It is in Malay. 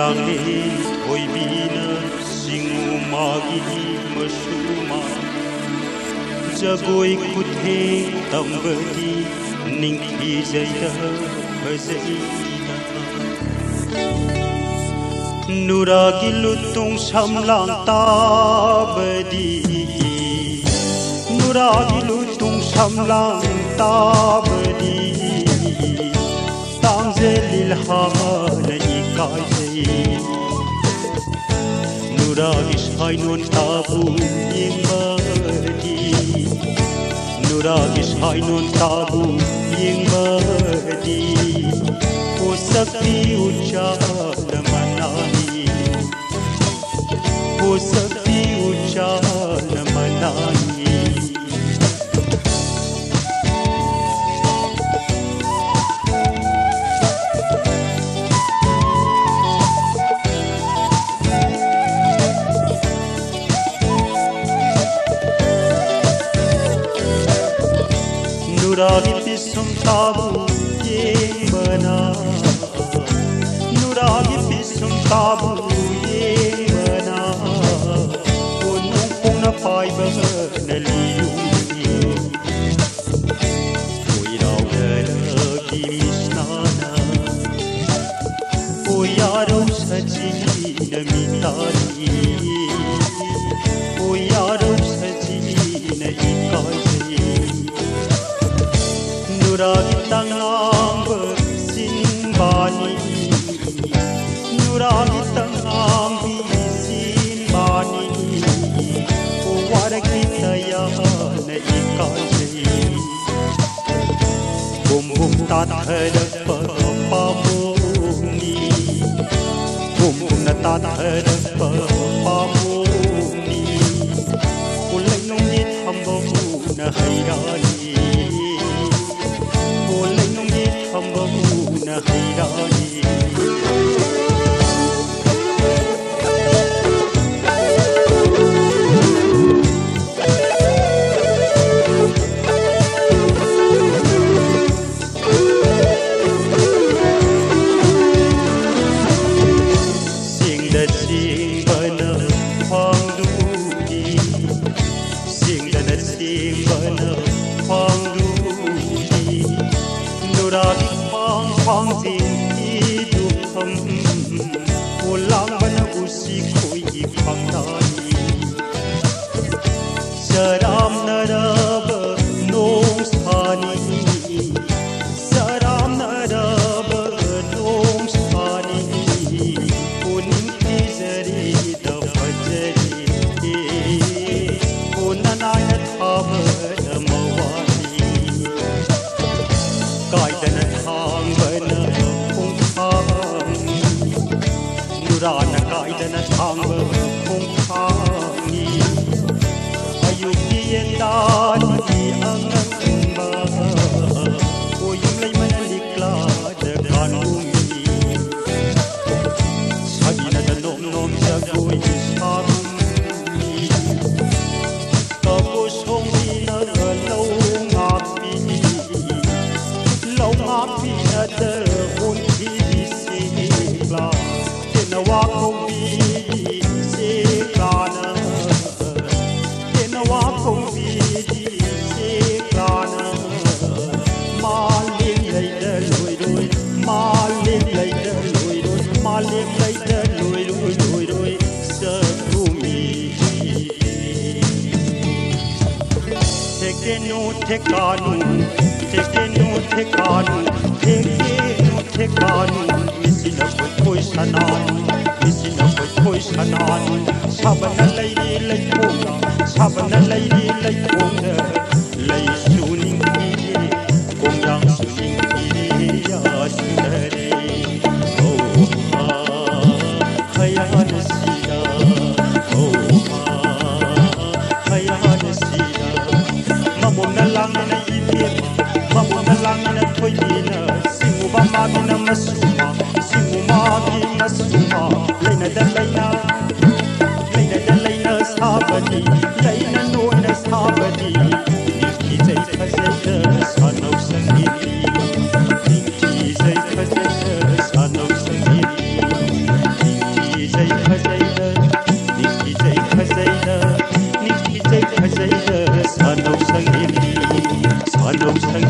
ꯂꯥꯡꯂꯦ ꯊꯣꯏꯕꯤꯅ ꯆꯤꯡꯉꯨ ꯃꯥꯒꯤ ꯃꯁꯨꯃ ꯖꯒꯣꯏ ꯈꯨꯊꯦꯡ ꯇꯝꯕꯗꯤ ꯅꯤꯡꯊꯤꯖꯩꯗ ꯐꯖꯩꯗ ꯅꯨꯔꯥꯒꯤ ꯂꯨꯇꯨꯡ ꯁꯝꯂꯥꯡ ꯇꯥꯕꯗꯤ ꯅꯨꯔꯥꯒꯤ ꯂꯨꯇꯨꯡ ꯁꯝꯂꯥꯡ ꯇꯥꯕꯗꯤ तांजेलिल हामन इकाई नुरागी साइनोन ताबू यिंगबदी नुरागी साइनोन ताबू यिंगबदी ओ सकती उच्चाल मनानी ओ सकती उच्चाल मनानी Nuragi pisum tabu yembana Nuragi pisum tabu yembana Unung pungna pai bana liyungi Oirau dara kimisnana Oyaro sajina mitani Oyaro sajina ikai Nuragi tangang bersinbani Nuragi tangang bersinbani Warga kita yang ikai Bumbung tak terdapat pamuni Bumbung tak terdapat pamuni Ulai nungi tambung na hairani Hambuna hairani Singda singbana pangdugi Singda singbana pangdugi Nuragi pang ting hidup ulang bana usi koi pangdani saram narab nong sthani saram narab nong sthani uning tizari da fajri unanaya thab mawani kaidana Nurana kaidana thangba khongkhani ayuki endani angangba oyum lei manalikla daganumi sagina da nom nom jagoi sarumi kapo songi na lo ngapi ada unti disikla Nawakobi seklana Nawakobi seklana Malim laida loi loi Malim laida loi loi Malim laida loi loi loi loi Sakumi Tekenu tekanu Tekenu tekanu Tekenu tekanu Misina koi sananu Misina koi sananu Sabana lairi lai ponga Sabana lairi lai ponga Lai suning kiri Kongyang suning kiri ya sundari Oh ha Hayan sida Oh ha Hayan sida Mamon na lang na ipin Mamon na lang na toyina Singu ba mabina masuma Singu magi masuma Laina da laina sabadi Laina noina sabadi Niki jai khazeta sanau sangiri Niki jai khazeta sanau sangiri Sông